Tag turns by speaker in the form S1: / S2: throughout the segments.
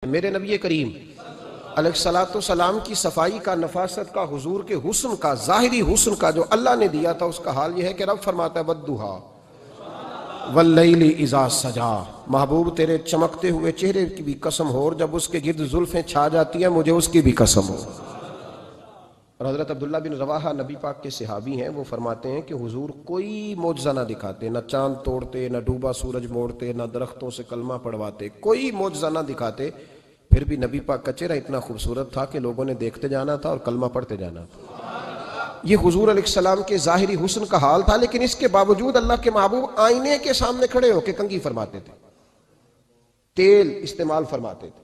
S1: میرے نبی کریم علیہ الصلوۃ والسلام کی صفائی کا، نفاست کا، حضور کے حسن کا، ظاہری حسن کا جو اللہ نے دیا تھا، اس کا حال یہ ہے کہ رب فرماتا ہے وَالضُّحَىٰ وَاللَّيْلِ إِذَا سَجَىٰ، محبوب تیرے چمکتے ہوئے چہرے کی بھی قسم ہو، اور جب اس کے گرد زلفیں چھا جاتی ہیں مجھے اس کی بھی قسم ہو۔ اور حضرت عبداللہ بن رواحہ نبی پاک کے صحابی ہیں، وہ فرماتے ہیں کہ حضور کوئی معجزہ نہ دکھاتے، نہ چاند توڑتے، نہ ڈوبا سورج موڑتے، نہ درختوں سے کلمہ پڑھواتے، کوئی معجزہ نہ دکھاتے، پھر بھی نبی پاک کا چہرہ اتنا خوبصورت تھا کہ لوگوں نے دیکھتے جانا تھا اور کلمہ پڑھتے جانا تھا۔ یہ حضور علیہ السلام کے ظاہری حسن کا حال تھا، لیکن اس کے باوجود اللہ کے محبوب آئینے کے سامنے کھڑے ہو کے کنگھی فرماتے تھے، تیل استعمال فرماتے تھے۔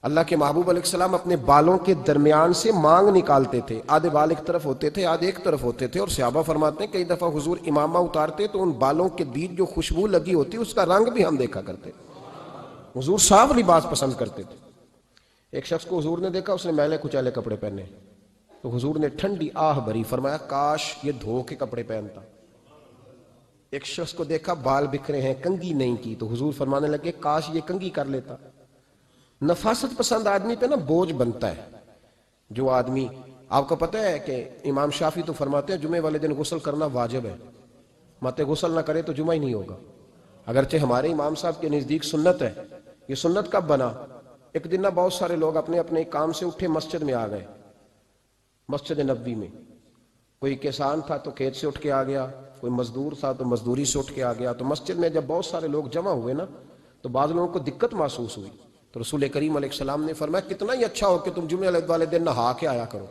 S1: اللہ کے محبوب علیہ السلام اپنے بالوں کے درمیان سے مانگ نکالتے تھے، آدھے بال ایک طرف ہوتے تھے، آدھے ایک طرف ہوتے تھے، اور صحابہ فرماتے ہیں کئی دفعہ حضور امامہ اتارتے تو ان بالوں کے بیچ جو خوشبو لگی ہوتی اس کا رنگ بھی ہم دیکھا کرتے۔ حضور صاف لباس پسند کرتے تھے۔ ایک شخص کو حضور نے دیکھا، اس نے میلے کچیلے کپڑے پہنے، تو حضور نے ٹھنڈی آہ بھری، فرمایا کاش یہ دھو کے کپڑے پہنتا۔ ایک شخص کو دیکھا بال بکھرے ہیں، کنگھی نہیں کی، تو حضور فرمانے لگے کاش یہ کنگھی کر لیتا۔ نفاست پسند آدمی پہ نا بوجھ بنتا ہے۔ جو آدمی، آپ کو پتہ ہے کہ امام شافعی تو فرماتے ہیں جمعے والے دن غسل کرنا واجب ہے، مت غسل نہ کرے تو جمعہ ہی نہیں ہوگا۔ اگرچہ ہمارے امام صاحب کے نزدیک سنت ہے۔ یہ سنت کب بنا؟ ایک دن نہ بہت سارے لوگ اپنے اپنے کام سے اٹھے مسجد میں آ گئے، مسجد نبوی میں۔ کوئی کسان تھا تو کھیت سے اٹھ کے آ گیا، کوئی مزدور تھا تو مزدوری سے اٹھ کے آ گیا۔ تو مسجد میں جب بہت سارے لوگ جمع ہوئے نا، تو بعض لوگوں کو دقت محسوس ہوئی، تو رسول کریم علیہ السلام نے فرمایا کتنا ہی اچھا ہو کہ تم جمعے والے دن نہا کے آیا کرو۔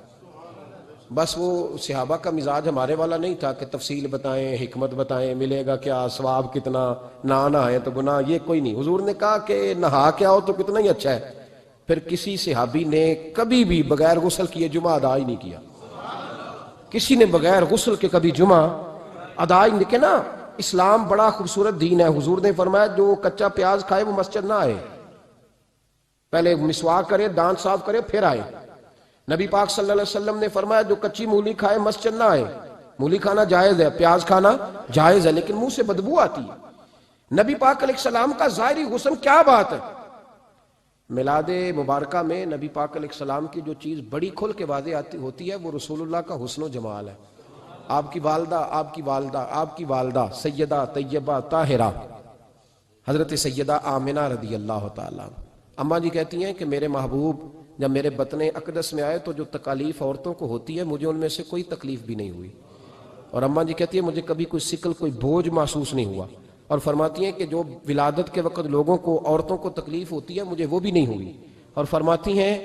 S1: بس وہ صحابہ کا مزاج ہمارے والا نہیں تھا کہ تفصیل بتائیں، حکمت بتائیں، ملے گا کیا، ثواب کتنا، نہ نہائیں تو گناہ، یہ کوئی نہیں۔ حضور نے کہا کہ نہا کے آؤ تو کتنا ہی اچھا ہے۔ پھر کسی صحابی نے کبھی بھی بغیر غسل کیے جمعہ ادا ہی نہیں کیا۔ کسی نے بغیر غسل کے کبھی جمعہ ادا ہی نہیں کیا نا۔ اسلام بڑا خوبصورت دین ہے۔ حضور نے فرمایا جو کچا پیاز کھائے وہ مسجد نہ آئے، پہلے مسواک کرے، دانت صاف کرے، پھر آئے۔ نبی پاک صلی اللہ علیہ وسلم نے فرمایا جو کچی مولی کھائے مسجد نہ آئے۔ مولی کھانا جائز ہے، پیاز کھانا جائز ہے، لیکن منہ سے بدبو آتی ہے۔ نبی پاک علیہ السلام کا ظاہری حسن کیا بات ہے۔ میلاد مبارکہ میں نبی پاک علیہ السلام کی جو چیز بڑی کھل کے واضح ہوتی ہے وہ رسول اللہ کا حسن و جمال ہے۔ آپ کی والدہ سیدہ طیبہ طاہرہ حضرت سیدہ آمنہ رضی اللہ تعالیٰ، اماں جی کہتی ہیں کہ میرے محبوب جب میرے بطن اقدس میں آئے تو جو تکالیف عورتوں کو ہوتی ہے مجھے ان میں سے کوئی تکلیف بھی نہیں ہوئی۔ اور اماں جی کہتی ہیں مجھے کبھی کوئی سکل، کوئی بوجھ محسوس نہیں ہوا۔ اور فرماتی ہیں کہ جو ولادت کے وقت لوگوں کو، عورتوں کو تکلیف ہوتی ہے مجھے وہ بھی نہیں ہوئی۔ اور فرماتی ہیں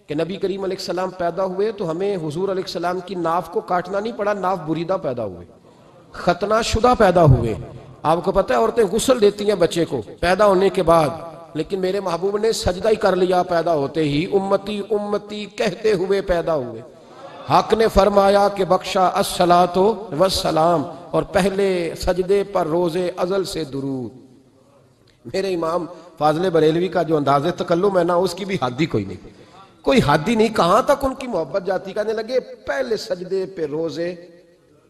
S1: کہ نبی کریم علیہ السلام پیدا ہوئے تو ہمیں حضور علیہ السلام کی ناف کو کاٹنا نہیں پڑا، ناف بریدہ پیدا ہوئے، ختنہ شدہ پیدا ہوئے۔ آپ کو پتہ ہے عورتیں غسل دیتی ہیں بچے کو پیدا ہونے کے بعد، لیکن میرے محبوب نے سجدہ ہی کر لیا پیدا ہوتے ہی، امتی امتی کہتے ہوئے پیدا ہوئے۔ حق نے فرمایا کہ بخشا الصلاۃ والسلام، اور پہلے سجدے پر روز ازل سے درود۔ میرے امام فاضل بریلوی کا جو انداز تکلم ہے نا، اس کی بھی حد ہی کوئی نہیں، کوئی حد ہی نہیں۔ کہاں تک ان کی محبت جاتی، کہنے لگے پہلے سجدے پہ روز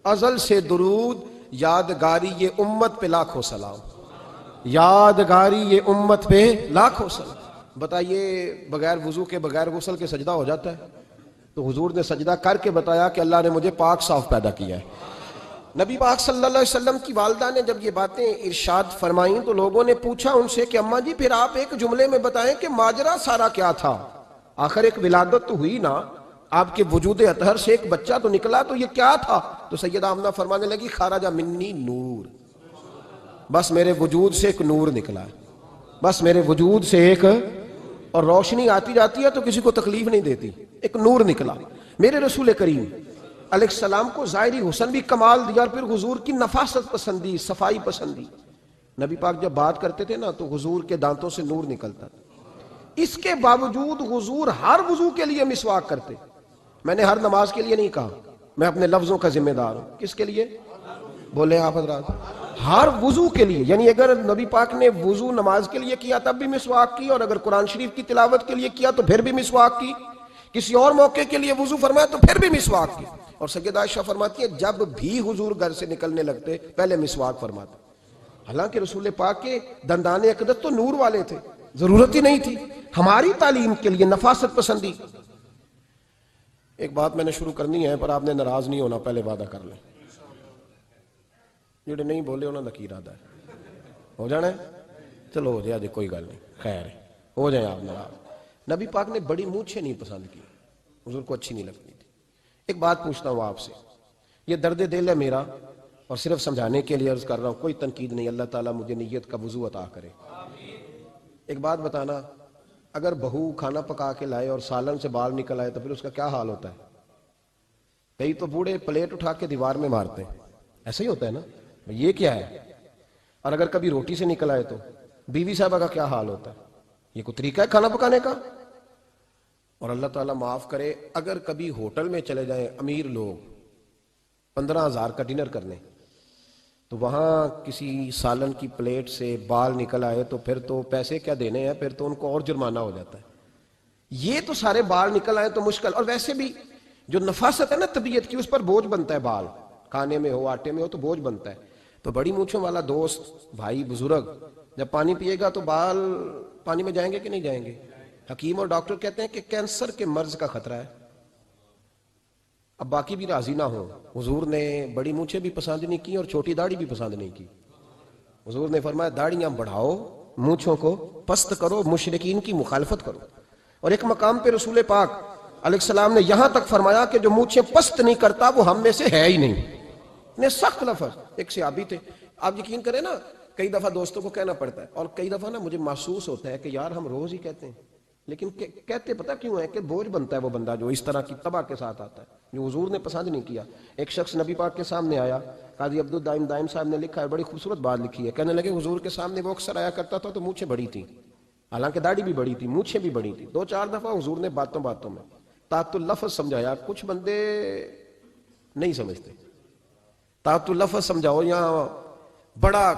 S1: ازل سے درود، یادگاری یہ امت پہ لاکھوں سلام، یادگاری یہ امت پہ لاکھوں سلام۔ بتائیے بغیر وضو کے، بغیر غسل کے سجدہ ہو جاتا ہے؟ تو حضور نے سجدہ کر کے بتایا کہ اللہ نے مجھے پاک صاف پیدا کیا ہے۔ نبی پاک صلی اللہ علیہ وسلم کی والدہ نے جب یہ باتیں ارشاد فرمائیں تو لوگوں نے پوچھا ان سے کہ اماں جی پھر آپ ایک جملے میں بتائیں کہ ماجرا سارا کیا تھا، آخر ایک ولادت تو ہوئی نا، آپ کے وجود اطہر سے ایک بچہ تو نکلا، تو یہ کیا تھا؟ تو سیدہ آمنہ فرمانے لگی خرج منی نور، بس میرے وجود سے ایک نور نکلا ہے، بس میرے وجود سے ایک، اور روشنی آتی جاتی ہے تو کسی کو تکلیف نہیں دیتی، ایک نور نکلا۔ میرے رسول کریم علیہ السلام کو ظاہری حسن بھی کمال دیا، اور پھر حضور کی نفاست پسندی، صفائی پسندی۔ نبی پاک جب بات کرتے تھے نا تو حضور کے دانتوں سے نور نکلتا تھا۔ اس کے باوجود حضور ہر وضو کے لیے مسواک کرتے۔ میں نے ہر نماز کے لیے نہیں کہا، میں اپنے لفظوں کا ذمہ دار ہوں۔ کس کے لیے بولے آپ حضرات؟ ہر وضو کے لیے، یعنی اگر نبی پاک نے وضو نماز کے لیے کیا تب بھی مسواک کی، اور اگر قرآن شریف کی تلاوت کے لیے کیا تو پھر بھی مسواک کی، کسی اور موقع کے لیے وضو فرمایا تو پھر بھی مسواک کی۔ اور سیدہ عائشہ فرماتی ہے جب بھی حضور گھر سے نکلنے لگتے پہلے مسواک فرماتے۔ حالانکہ رسول پاک کے دندان اقدس تو نور والے تھے، ضرورت ہی نہیں تھی ہماری تعلیم کے لیے نفاست پسندی. ایک بات میں نے شروع کرنی ہے پر آپ نے ناراض نہیں ہونا، پہلے وعدہ کر لیں. جڑے نہیں بولے انہوں نے کی ارادہ ہے ہو جانا ہے، چلو ہو جائے جی، کوئی گل نہیں، خیر ہے، ہو جائیں آپ ناراض. نبی پاک نے بڑی مونچھیں نہیں پسند کی، حضور کو اچھی نہیں لگتی تھی. ایک بات پوچھتا ہوں آپ سے، یہ درد دل ہے میرا اور صرف سمجھانے کے لیے عرض کر رہا ہوں، کوئی تنقید نہیں. اللہ تعالیٰ مجھے نیت کا وضو عطا کرے. ایک بات بتانا، اگر بہو کھانا پکا کے لائے اور سالن سے بال نکل آئے تو پھر اس کا کیا حال ہوتا ہے؟ کئی تو بوڑھے پلیٹ اٹھا کے دیوار میں مارتے ہیں، ایسا ہی ہوتا ہے نا، یہ کیا ہے؟ اور اگر کبھی روٹی سے نکل آئے تو بیوی صاحبہ کا کیا حال ہوتا ہے؟ یہ کوئی طریقہ ہے کھانا پکانے کا؟ اور اللہ تعالیٰ معاف کرے، اگر کبھی ہوٹل میں چلے جائیں امیر لوگ 15,000 کا ڈنر کرنے، تو وہاں کسی سالن کی پلیٹ سے بال نکل آئے تو پھر تو پیسے کیا دینے ہیں، پھر تو ان کو اور جرمانہ ہو جاتا ہے. یہ تو سارے بال نکل آئے تو مشکل. اور ویسے بھی جو نفاست ہے نا طبیعت کی، اس پر بوجھ بنتا ہے، بال کھانے میں ہو آٹے میں ہو تو بوجھ بنتا ہے. تو بڑی مونچھوں والا دوست بھائی بزرگ جب پانی پیے گا تو بال پانی میں جائیں گے کہ نہیں جائیں گے؟ حکیم اور ڈاکٹر کہتے ہیں کہ کینسر کے مرض کا خطرہ ہے. اب باقی بھی راضی نہ ہو، حضور نے بڑی مونچھیں بھی پسند نہیں کی اور چھوٹی داڑھی بھی پسند نہیں کی. حضور نے فرمایا داڑھیاں بڑھاؤ، مونچھوں کو پست کرو، مشرکین کی مخالفت کرو. اور ایک مقام پہ رسول پاک علیہ السلام نے یہاں تک فرمایا کہ جو مونچھیں پست نہیں کرتا وہ ہم میں سے ہے ہی نہیں. نے سخت لفظ. ایک صحابی تھے، آپ یقین کریں نا، کئی دفعہ دوستوں کو کہنا پڑتا ہے اور کئی دفعہ نا مجھے محسوس ہوتا ہے کہ یار ہم روز ہی کہتے ہیں، لیکن کہتے پتہ کیوں ہے کہ بوجھ بنتا ہے وہ بندہ جو اس طرح کی تباہ کے ساتھ آتا ہے، جو حضور نے پسند نہیں کیا. ایک شخص نبی پاک کے سامنے آیا، قاضی عبدالدائم دائم صاحب نے لکھا ہے، بڑی خوبصورت بات لکھی ہے. کہنے لگے حضور کے سامنے وہ اکثر آیا کرتا تھا تو مونچھیں بڑی تھی، حالانکہ داڑھی بھی بڑی تھی، مونچھیں بھی بڑی تھی. 2-4 دفعہ حضور نے باتوں میں تات اللفظ سمجھایا. کچھ بندے نہیں سمجھتے، تات اللفظ سمجھاؤ یا بڑا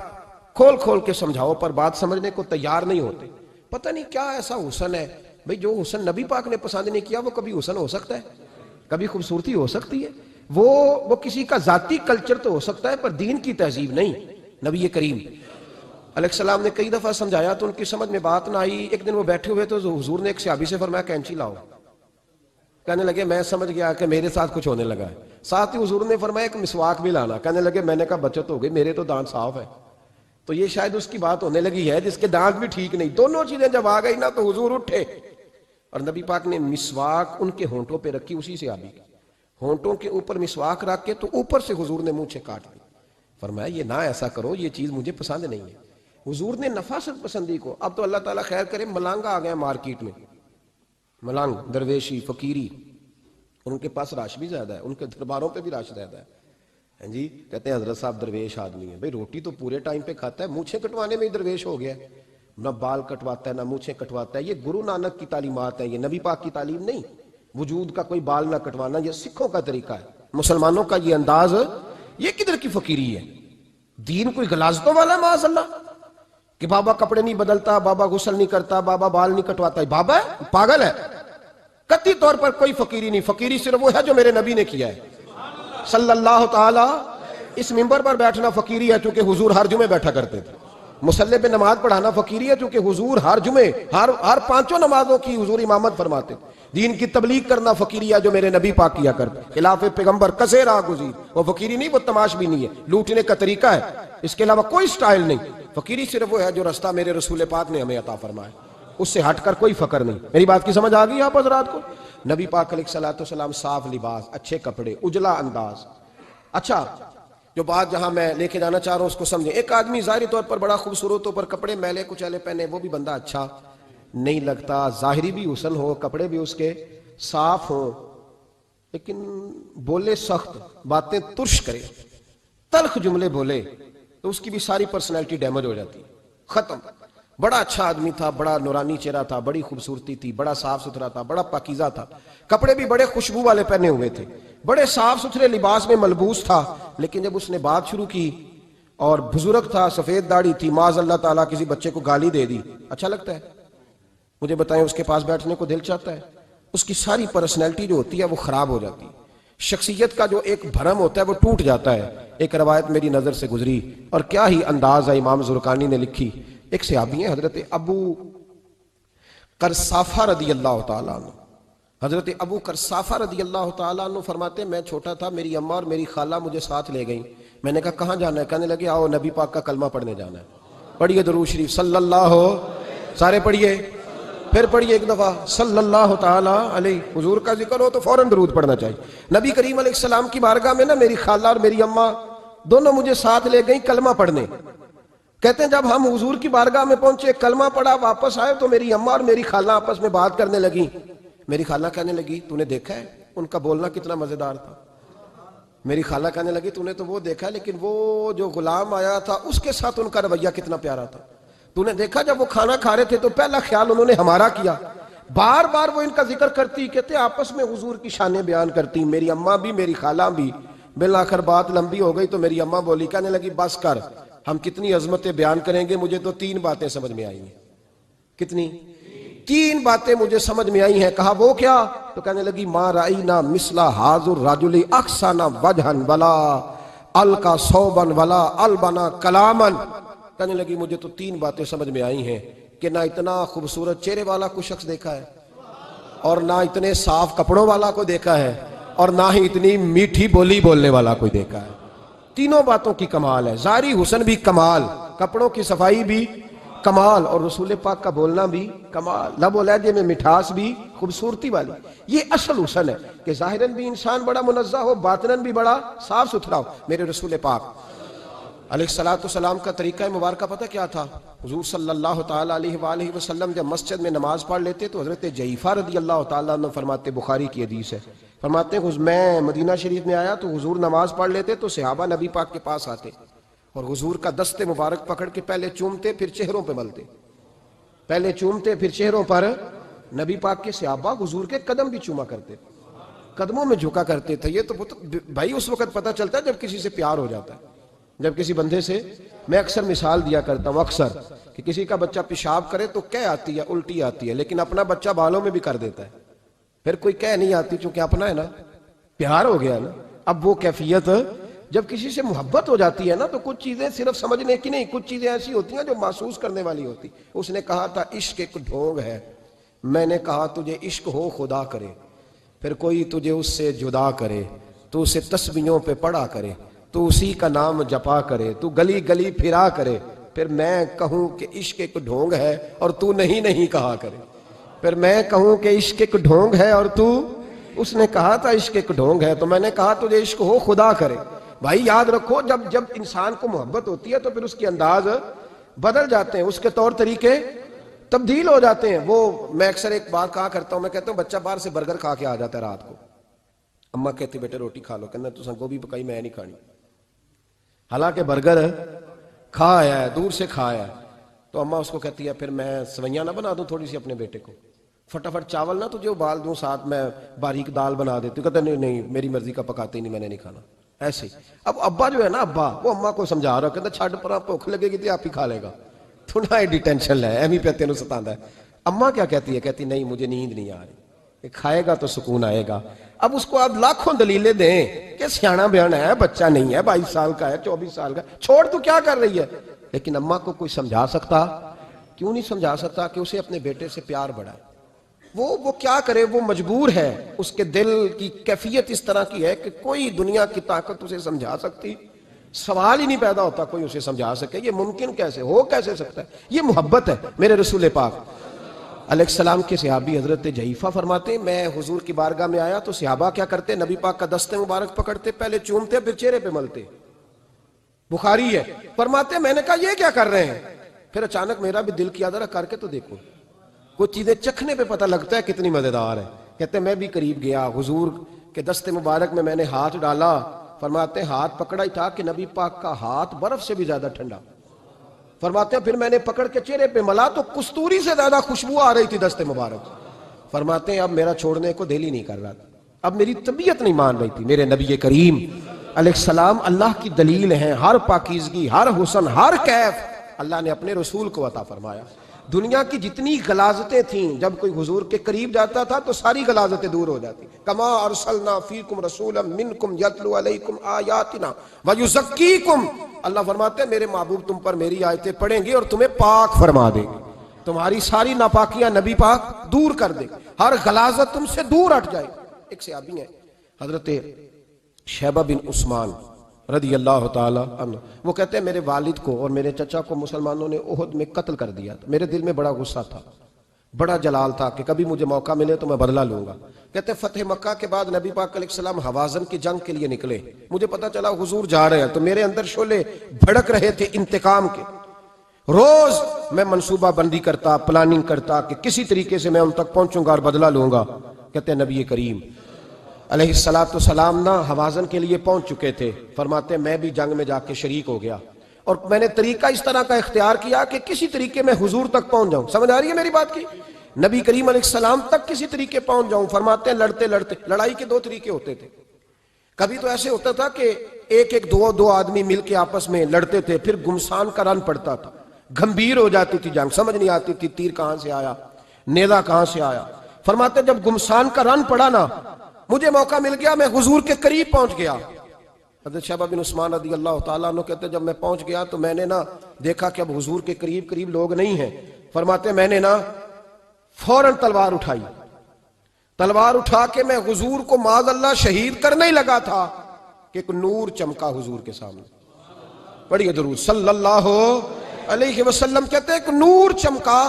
S1: کھول کے سمجھاؤ پر بات سمجھنے کو تیار نہیں ہوتے. پتہ نہیں کیا ایسا حسن ہے بھئی، جو حسن نبی پاک نے پسند نہیں کیا وہ کبھی حسن ہو سکتا ہے، کبھی خوبصورتی ہو سکتی ہے. وہ کسی کا ذاتی کلچر تو ہو سکتا ہے پر دین کی تہذیب نہیں. نبی کریم علیہ السلام نے کئی دفعہ سمجھایا تو ان کی سمجھ میں بات نہ آئی. ایک دن وہ بیٹھے ہوئے تو حضور نے ایک صحابی سے فرمایا کینچی لاؤ. کہنے لگے میں سمجھ گیا کہ میرے ساتھ کچھ ہونے لگا ہے. ساتھ ہی حضور نے فرمایا ایک مسواک بھی لانا. کہنے لگے میں نے کہا بچت ہو گئی، میرے تو دانت صاف ہے. تو یہ شاید اس کی بات ہونے لگی ہے جس کے دانت بھی ٹھیک نہیں. دونوں چیزیں جب آ گئی نا تو حضور اٹھے اور نبی پاک نے مسواک ان کے ہونٹوں پہ رکھی. اسی سے آبی ہونٹوں کے اوپر مسواک رکھ کے تو اوپر سے حضور نے مونچھیں کاٹ لی. فرمایا یہ نہ ایسا کرو، یہ چیز مجھے پسند نہیں ہے. حضور نے نفاست پسندی کو. اب تو اللہ تعالیٰ خیر کرے ملانگا آ گئے مارکیٹ میں، ملانگ درویشی فقیری، اور ان کے پاس رش بھی زیادہ ہے، ان کے درباروں پہ بھی رش زیادہ ہے. جی کہتے ہیں حضرت صاحب درویش آدمی ہے. بھئی روٹی تو پورے ٹائم پہ کھاتا ہے، مونچھیں کٹوانے میں ہی درویش ہو گیا ہے. نہ بال کٹواتا ہے نہ مونچھیں کٹواتا ہے. یہ گرو نانک کی تعلیمات ہیں، یہ نبی پاک کی تعلیم نہیں. وجود کا کوئی بال نہ کٹوانا یہ سکھوں کا طریقہ ہے، مسلمانوں کا یہ انداز. یہ کدھر کی فقیری ہے؟ دین کوئی غلاظتوں والا ہے معاذ اللہ، کہ بابا کپڑے نہیں بدلتا، بابا غسل نہیں کرتا، بابا بال نہیں کٹواتا. بابا ہے پاگل ہے. قطعی طور پر کوئی فقیری نہیں. فقیری صرف وہ ہے جو میرے نبی نے کیا ہے صلی اللہ تعالی. اس منبر پر بیٹھنا فقیری ہے چونکہ حضور ہر جمعے بیٹھا کرتے تھے. مصلی پہ نماز پڑھانا فقیری ہے چونکہ حضور ہر جمعے ہر 5 نمازوں کی حضور امامت فرماتے تھے. دین کی تبلیغ کرنا فقیری ہے جو میرے نبی پاک کیا کرتے. خلاف پیغمبر کسے راہ گزیر، وہ فقیری نہیں، وہ تماش بھی نہیں ہے، لوٹنے کا طریقہ ہے، اس کے علاوہ کوئی سٹائل نہیں. فقیری صرف وہ ہے جو رستہ میرے رسول پاک نے ہمیں عطا فرمایا، اس سے ہٹ کر کوئی فقر نہیں. میری بات کی سمجھ آ گئی آپ حضرات کو؟ نبی پاک علیہ الصلوۃ والسلام صاف لباس، اچھے کپڑے، اجلا انداز. اچھا جو بات جہاں میں لے کے جانا چاہ رہا ہوں اس کو سمجھیں. ایک آدمی ظاہری طور پر بڑا خوبصورت ہو پر کپڑے میلے کچیلے پہنے، وہ بھی بندہ اچھا نہیں لگتا. ظاہری بھی حسن ہو، کپڑے بھی اس کے صاف ہوں، لیکن بولے سخت، باتیں ترش کرے، تلخ جملے بولے تو اس کی بھی ساری پرسنالٹی ڈیمیج ہو جاتی، ختم. بڑا اچھا آدمی تھا، بڑا نورانی چہرہ تھا، بڑی خوبصورتی تھی، بڑا صاف ستھرا تھا، بڑا پاکیزہ تھا، کپڑے بھی بڑے خوشبو والے پہنے ہوئے تھے، بڑے صاف ستھرے لباس میں ملبوس تھا. لیکن جب اس نے بات شروع کی اور بزرگ تھا، سفید داڑھی تھی، معاذ اللہ تعالیٰ کسی بچے کو گالی دے دی، اچھا لگتا ہے؟ مجھے بتائیں اس کے پاس بیٹھنے کو دل چاہتا ہے؟ اس کی ساری پرسنالٹی جو ہوتی ہے وہ خراب ہو جاتی ہے. شخصیت کا جو ایک بھرم ہوتا ہے وہ ٹوٹ جاتا ہے. ایک روایت میری نظر سے گزری اور کیا ہی انداز ہے، امام زرقانی نے لکھی. ایک صحابی ہیں حضرت ابو قرصافہ رضی اللہ تعالیٰ عنہ، حضرت ابو قرصافہ رضی اللہ تعالیٰ عنہ فرماتے ہیں میں چھوٹا تھا، میری اماں اور میری خالہ مجھے ساتھ لے گئیں. میں نے کہا کہاں جانا ہے؟ کہنے لگے آؤ نبی پاک کا کلمہ پڑھنے جانا ہے. پڑھیے درود شریف صلی اللہ ہو، سارے پڑھیے، پھر پڑھیے ایک دفعہ صلی اللہ تعالیٰ علیہ. حضور کا ذکر ہو تو فوراً درود پڑھنا چاہیے. نبی کریم علیہ السلام کی بارگاہ میں نا میری خالہ اور میری اماں دونوں مجھے ساتھ لے گئیں کلمہ پڑھنے. کہتے ہیں جب ہم حضور کی بارگاہ میں پہنچے، کلمہ پڑھا، واپس آئے تو میری اماں اور میری خالہ آپس میں بات کرنے لگی. میری خالہ کہنے لگی تو نے دیکھا ہے ان کا بولنا کتنا مزیدار تھا. میری خالہ کہنے لگی تو نے تو وہ دیکھا لیکن وہ جو غلام آیا تھا اس کے ساتھ ان کا رویہ کتنا پیارا تھا. تو نے دیکھا جب وہ کھانا کھا رہے تھے تو پہلا خیال انہوں نے ہمارا کیا. بار بار وہ ان کا ذکر کرتی، کہتے آپس میں حضور کی شانیں بیان کرتی، میری اماں بھی میری خالہ بھی. بالآخر بات لمبی ہو گئی تو میری اماں بولی، کہنے لگی بس کر، ہم کتنی عظمتیں بیان کریں گے، مجھے تو 3 باتیں سمجھ میں آئی ہیں. کتنی؟ 3 باتیں مجھے سمجھ میں آئی ہیں. کہا وہ کیا؟ تو کہنے لگی ما رأینا مثل ھذا الرجل احسن وجھا ولا القى ثوبا ولا البنا کلاما. کہنے لگی مجھے تو 3 باتیں سمجھ میں آئی ہیں کہ نہ اتنا خوبصورت چہرے والا کوئی شخص دیکھا ہے، اور نہ اتنے صاف کپڑوں والا کو دیکھا ہے، اور نہ ہی اتنی میٹھی بولی بولنے والا کوئی دیکھا ہے. تینوں باتوں کی کمال ہے. ظاہری حسن بھی کمال، کپڑوں کی صفائی بھی کمال، اور رسول پاک کا بولنا بھی کمال، لب و لہجے میں مٹھاس بھی خوبصورتی والی. یہ اصل حسن ہے کہ ظاہراً بھی انسان بڑا منزہ ہو، باطناً بھی بڑا صاف ستھرا ہو. میرے رسول پاک علیہ السلام کا طریقہ مبارکہ پتہ کیا تھا؟ حضور صلی اللہ تعالیٰ علیہ وآلہ وسلم جب مسجد میں نماز پڑھ لیتے تو حضرت جعفر رضی اللہ تعالیٰ عنہ فرماتے، بخاری کی حدیث ہے، فرماتے ہیں میں مدینہ شریف میں آیا تو حضور نماز پڑھ لیتے تو صحابہ نبی پاک کے پاس آتے اور حضور کا دست مبارک پکڑ کے پہلے چومتے پھر چہروں پہ ملتے. پہلے چومتے پھر چہروں پر. نبی پاک کے صحابہ حضور کے قدم بھی چوما کرتے، قدموں میں جھکا کرتے تھے. یہ تو بھائی اس وقت پتہ چلتا ہے جب کسی سے پیار ہو جاتا ہے، جب کسی بندے سے. میں اکثر مثال دیا کرتا ہوں اکثر کہ کسی کا بچہ پیشاب کرے تو کہہ آتی ہے، الٹی آتی ہے، لیکن اپنا بچہ بالوں میں بھی کر دیتا ہے، پھر کوئی کہہ نہیں آتی چونکہ اپنا ہے نا، پیار ہو گیا نا. اب وہ کیفیت جب کسی سے محبت ہو جاتی ہے نا تو کچھ چیزیں صرف سمجھنے کی نہیں، کچھ چیزیں ایسی ہوتی ہیں جو محسوس کرنے والی ہوتی. اس نے کہا تھا عشق ایک ڈھونگ ہے، میں نے کہا تجھے عشق ہو خدا کرے، پھر کوئی تجھے اس سے جدا کرے، تو اسے تسبیحوں پہ پڑھا کرے، تو اسی کا نام جپا کرے، تو گلی گلی پھرا کرے، پھر میں کہوں کہ عشق ایک ڈھونگ ہے اور تو نہیں کہا کرے. پھر میں کہوں کہ عشق ایک ڈھونگ ہے اور تو. اس نے کہا تھا عشق ایک ڈھونگ ہے تو میں نے کہا تجھے عشق ہو خدا کرے. بھائی یاد رکھو جب انسان کو محبت ہوتی ہے تو پھر اس کے انداز بدل جاتے ہیں، اس کے طور طریقے تبدیل ہو جاتے ہیں. وہ میں اکثر ایک بات کہا کرتا ہوں، میں کہتا ہوں بچہ باہر سے برگر کھا کے آ جاتا ہے رات کو، اماں کہتی بیٹے روٹی کھا لو، کہنا تو گوبھی پکائی میں نہیں کھانی، حالانکہ برگر کھا آیا ہے، دور سے کھا آیا ہے. تو اماں اس کو کہتی ہے پھر میں سوئیاں نہ بنا دوں تھوڑی سی اپنے بیٹے کو، فٹافٹ چاول نہ تجھے ابال دوں، ساتھ میں باریک دال بنا دیتی. کہتا نہیں میری مرضی کا پکاتے ہی نہیں، میں نے نہیں کھانا. ایسے اب ابا جو ہے نا، ابا وہ اماں کو سمجھا رہا، کہتا چھڈ پر بھوک لگے گی تو آپ ہی کھا لے گا، تو نہ ایڈی ٹینشن لے، ایویں پہ تینوں ستاندا ہے. اماں کیا کہتی ہے؟ کہتی نہیں مجھے نیند نہیں آ رہی، کھائے گا تو سکون آئے گا. اب اس کو آپ لاکھوں دلیلیں دیں کہ سیاںا بیانا ہے، بچہ نہیں ہے، 22 سال کا ہے، 24 سال کا، چھوڑ تو کیا کر رہی ہے. لیکن اماں کو کوئی سمجھا سکتا؟ کیوں نہیں سمجھا سکتا کہ اسے اپنے بیٹے سے پیار بڑھائے. وہ کیا کرے، وہ مجبور ہے، اس کے دل کی کیفیت اس طرح کی ہے کہ کوئی دنیا کی طاقت اسے سمجھا سکتی، سوال ہی نہیں پیدا ہوتا کوئی اسے سمجھا سکے. یہ ممکن کیسے ہو، کیسے سکتا ہے؟ یہ محبت ہے. میرے رسول پاک علیہ السلام کے صحابی حضرت جعفر فرماتے ہیں میں حضور کی بارگاہ میں آیا تو صحابہ کیا کرتے؟ نبی پاک کا دست مبارک پکڑتے، پہلے چومتے پھر چہرے پہ ملتے. بخاری ہے. فرماتے میں نے کہا یہ کیا کر رہے ہیں؟ پھر اچانک میرا بھی دل کیا ذرا کر کے تو دیکھو. کچھ چیزیں چکھنے پہ پتہ لگتا ہے کتنی مزیدار ہے. کہتے میں بھی قریب گیا، حضور کے دست مبارک میں نے ہاتھ ڈالا. فرماتے ہاتھ پکڑا ہی تھا کہ نبی پاک کا ہاتھ برف سے بھی زیادہ ٹھنڈا. فرماتے ہیں پھر میں نے پکڑ کے چہرے پہ ملا تو کستوری سے زیادہ خوشبو آ رہی تھی دست مبارک. فرماتے ہیں اب میرا چھوڑنے کو دل ہی نہیں کر رہا تھا، اب میری طبیعت نہیں مان رہی تھی. میرے نبی کریم علیہ السلام اللہ کی دلیل ہیں، ہر پاکیزگی، ہر حسن، ہر کیف اللہ نے اپنے رسول کو عطا فرمایا. دنیا کی جتنی غلاظتیں تھیں جب کوئی حضور کے قریب جاتا تھا تو ساری غلاظتیں دور ہو جاتی. کما ارسلنا فیکم رسولا منکم یتلو علیکم آیاتنا ویزکیکم. اللہ فرماتے ہیں میرے محبوب تم پر میری آیتیں پڑھیں گے اور تمہیں پاک فرما دیں گے. تمہاری ساری ناپاکیاں نبی پاک دور کر دے، ہر غلاظت تم سے دور ہٹ جائے۔ ایک صحابی ہیں حضرت شیبہ بن عثمان رضی اللہ تعالی عنہ، وہ کہتے ہیں میرے والد کو اور میرے چچا کو مسلمانوں نے احد میں قتل کر دیا تھا، میرے دل میں بڑا غصہ تھا، بڑا جلال تھا کہ کبھی مجھے موقع ملے تو میں بدلہ لوں گا۔ کہتے ہیں فتح مکہ کے بعد نبی پاک علیہ السلام حوازن کی جنگ کے لیے نکلے، مجھے پتا چلا حضور جا رہے ہیں، تو میرے اندر شعلے بھڑک رہے تھے انتقام کے۔ روز میں منصوبہ بندی کرتا، پلاننگ کرتا کہ کسی طریقے سے میں ان تک پہنچوں گا اور بدلہ لوں گا۔ کہتے ہیں نبی کریم علیہ السلام نہ حوازن کے لیے پہنچ چکے تھے، فرماتے ہیں میں بھی جنگ میں جا کے شریک ہو گیا، اور میں نے طریقہ اس طرح کا اختیار کیا کہ کسی طریقے میں حضور تک پہنچ جاؤں۔ سمجھ آ رہی ہے میری بات کی؟ نبی کریم علیہ السلام تک کسی طریقے پہنچ جاؤں۔ فرماتے ہیں لڑتے لڑتے، لڑائی کے دو طریقے ہوتے تھے، کبھی تو ایسے ہوتا تھا کہ ایک دو آدمی مل کے آپس میں لڑتے تھے، پھر گمسان کا رن پڑتا تھا، گھمبیر ہو جاتی تھی جنگ، سمجھ نہیں آتی تھی تیر کہاں سے آیا، نیزہ کہاں سے آیا۔ فرماتے جب گمسان کا رن پڑا نا، مجھے موقع مل گیا، میں حضور کے قریب پہنچ گیا۔ حضرت شیبہ بن عثمان رضی اللہ تعالیٰ عنہ کہتے جب میں پہنچ گیا تو میں نے نا دیکھا کہ اب حضور کے قریب لوگ نہیں ہیں۔ فرماتے میں نے نا فوراً تلوار اٹھائی، تلوار اٹھا کے میں حضور کو معاذ اللہ شہید کرنے ہی لگا تھا کہ ایک نور چمکا حضور کے سامنے۔ پڑھیے درود صلی اللہ علیہ وسلم۔ کہتے ایک نور چمکا،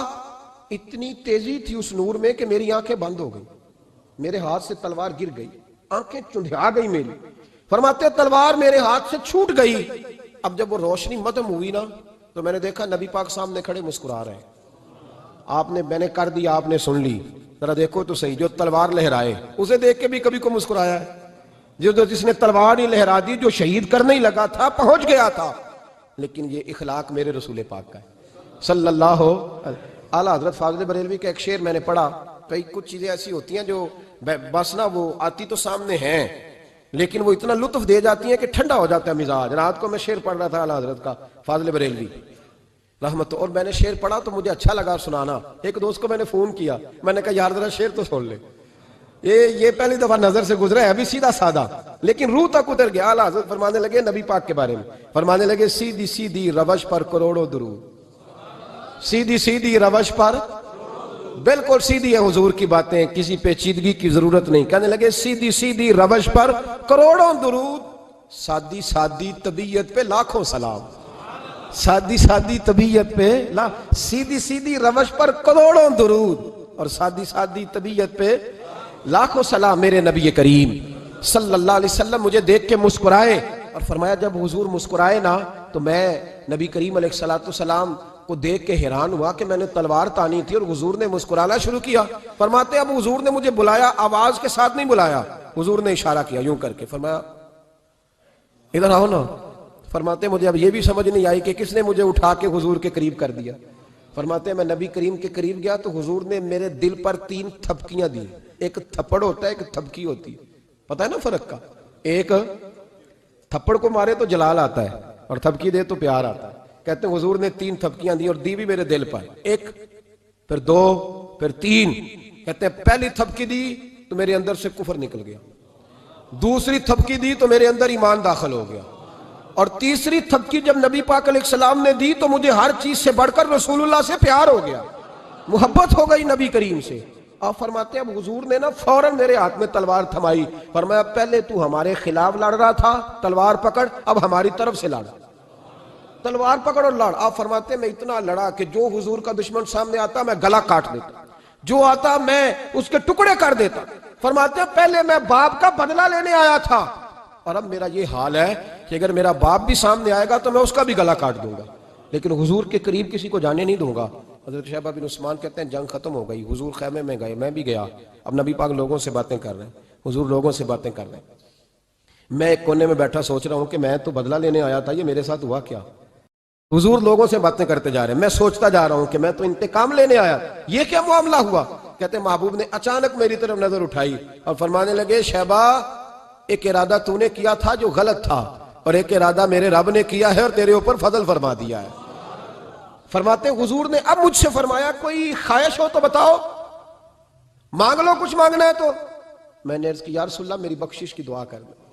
S1: اتنی تیزی تھی اس نور میں کہ میری آنکھیں بند ہو گئی، میرے ہاتھ سے تلوار گر گئی، آنکھیں چندھا گئی میری۔ فرماتے تلوار میرے ہاتھ سے چھوٹ گئی۔ اب جب وہ روشنی مدھم ہوئی نا تو میں نے دیکھا نبی پاک سامنے کھڑے مسکرا رہے ہیں۔ میں نے کر دیا، آپ نے سن لی، ذرا دیکھو تو صحیح، جو تلوار لہرائے اسے دیکھ کے بھی کبھی کو مسکرایا ہے؟ جس نے تلوار ہی لہرا دی، جو شہید کرنے ہی لگا تھا، پہنچ گیا تھا۔ لیکن یہ اخلاق میرے رسول پاک کا ہے صلی اللہ اعلیٰ حضرت فاضل بریلوی کا ایک شعر میں نے پڑھا۔ کئی کچھ چیزیں ایسی ہوتی ہیں جو بس نا وہ آتی تو سامنے ہیں لیکن وہ اتنا لطف دے جاتی ہیں کہ ٹھنڈا ہو جاتا ہے مزاج۔ رات کو میں شعر پڑھ رہا تھا اعلیٰ حضرت کا فاضل بریلوی رحمت، اور میں نے شعر پڑھا تو مجھے اچھا لگا سنانا۔ ایک دوست کو میں نے فون کیا، میں نے کہا یار ذرا شعر تو سن لے، یہ پہلی دفعہ نظر سے گزرا ہے، ابھی سیدھا سادہ لیکن روح تک اتر گیا۔ اعلیٰ حضرت فرمانے لگے نبی پاک کے بارے میں، فرمانے لگے سیدھی سیدھی روش پر کروڑوں درود، سیدھی سیدھی روش پر، بالکل سیدھی ہے حضور کی باتیں، کسی پیچیدگی کی ضرورت نہیں۔ کہنے لگے سیدھی سیدھی روش پر کروڑوں درود، سادی سادی طبیعت پہ لاکھوں سلام، سادی سادی طبیعت پہ سیدھی سیدھی روش پر کروڑوں درود اور سادی سادی طبیعت پہ لاکھوں سلام۔ میرے نبی کریم صلی اللہ علیہ وسلم مجھے دیکھ کے مسکرائے، اور فرمایا جب حضور مسکرائے نا تو میں نبی کریم علیہ السلام کو دیکھ کے حیران ہوا کہ میں نے تلوار تانی تھی اور حضور نے مسکرانا شروع کیا۔ فرماتے اب حضور نے مجھے بلایا، آواز کے ساتھ نہیں بلایا، حضور نے اشارہ کیا یوں کر کے، فرمایا ادھر آؤ نا۔ فرماتے مجھے اب یہ بھی سمجھ نہیں آئی کہ کس نے مجھے اٹھا کے حضور کے قریب کر دیا۔ فرماتے میں نبی کریم کے قریب گیا تو حضور نے میرے دل پر 3 تھپکیاں دی۔ ایک تھپڑ ہوتا ہے، ایک تھپکی ہوتی ہے، پتہ ہے نا فرق کا؟ ایک تھپڑ کو مارے تو جلال آتا ہے اور تھپکی دے تو پیار آتا ہے۔ کہتے ہیں حضور نے 3 تھپکیاں دی اور دی بھی میرے دل پر، 1 پھر 2 پھر 3۔ کہتے ہیں پہلی تھپکی دی تو میرے اندر سے کفر نکل گیا، دوسری تھپکی دی تو میرے اندر ایمان داخل ہو گیا، اور تیسری تھپکی جب نبی پاک علیہ السلام نے دی تو مجھے ہر چیز سے بڑھ کر رسول اللہ سے پیار ہو گیا، محبت ہو گئی نبی کریم سے۔ آپ فرماتے ہیں اب حضور نے نا فوراً میرے ہاتھ میں تلوار تھمائی، فرمایا پہلے تو ہمارے خلاف لڑ رہا تھا، تلوار پکڑ، اب ہماری طرف سے لڑ، تلوار پکڑ اور لڑ۔ آپ فرماتے ہیں میں اتنا لڑا کہ جو حضور کا دشمن سامنے آتا میں گلا کاٹ دیتا، جو آتا میں اس کے ٹکڑے کر دیتا۔ فرماتے ہیں پہلے میں باپ کا بدلہ لینے آیا تھا، اور اب میرا یہ حال ہے کہ اگر میرا باپ بھی سامنے آئے گا تو میں اس کا بھی گلا کاٹ دوں گا، لیکن حضور کے قریب کسی کو جانے نہیں دوں گا۔ حضرت شیبہ بن عثمان کہتے ہیں جنگ ختم ہو گئی، حضور خیمے میں گئے، میں بھی گیا، اب نبی پاک لوگوں سے باتیں کر رہے ہیں، حضور لوگوں سے باتیں کر رہے ہیں، میں ایک کونے میں بیٹھا سوچ رہا ہوں کہ میں تو بدلہ لینے آیا تھا، یہ میرے ساتھ ہوا کیا؟ حضور لوگوں سے باتیں کرتے جا رہے ہیں، میں سوچتا جا رہا ہوں کہ میں تو انتقام لینے آیا، یہ کیا معاملہ ہوا؟ کہتے ہیں محبوب نے اچانک میری طرف نظر اٹھائی اور فرمانے لگے شیبہ ایک ارادہ تو نے کیا تھا جو غلط تھا، اور ایک ارادہ میرے رب نے کیا ہے اور تیرے اوپر فضل فرما دیا ہے۔ فرماتے حضور نے اب مجھ سے فرمایا کوئی خواہش ہو تو بتاؤ، مانگ لو کچھ مانگنا ہے تو۔ میں نے عرض کی یا رسول اللہ میری بخشش کی دعا کر دیں،